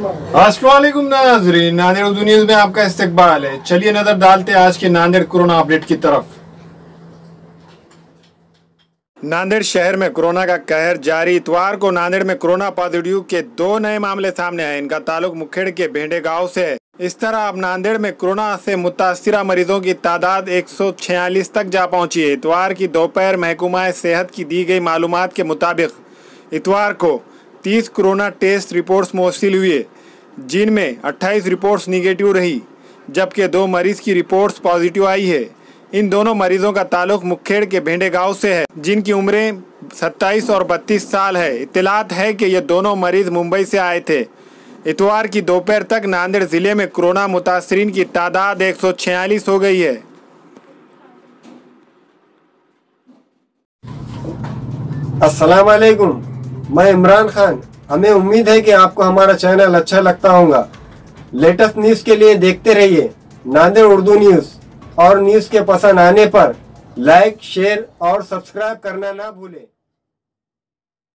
अस्सलाम वालेकुम नाज़रीन, नांदेड़ उर्दू न्यूज़ में आपका इस्तकबाल है। चलिए नजर डालते हैं आज के नांदेड़ कोरोना अपडेट की तरफ। नांदेड़ शहर में कोरोना का कहर जारी। इतवार को नांदेड़ में कोरोना पॉजिटिव के 2 नए मामले सामने आए। इनका ताल्लुक मुखेड़ के भेंडे गांव से है। इस तरह अब नांदेड़ में कोरोना से मुतासिरा मरीजों की तादाद 146 तक जा पहुंची है। इतवार की दोपहर महकमा सेहत की दी गई मालूमात के मुताबिक इतवार को 30 कोरोना टेस्ट रिपोर्ट्स मौसूल हुए, जिनमें 28 रिपोर्ट्स निगेटिव रही, जबकि 2 मरीज की रिपोर्ट्स पॉजिटिव आई है। इन दोनों मरीजों का ताल्लुक मुखेड़ के भेंडे गांव से है, जिनकी उम्रें 27 और 32 साल है। इत्तलात है कि ये दोनों मरीज मुंबई से आए थे। इतवार की दोपहर तक नांदेड़ जिले में कोरोना मुतासरीन की तादाद 146 हो गई है। अस्सलाम वालेकुम, मैं इमरान खान। हमें उम्मीद है कि आपको हमारा चैनल अच्छा लगता होगा। लेटेस्ट न्यूज़ के लिए देखते रहिए नांदेड़ उर्दू न्यूज़, और न्यूज़ के पसंद आने पर लाइक, शेयर और सब्सक्राइब करना ना भूलें।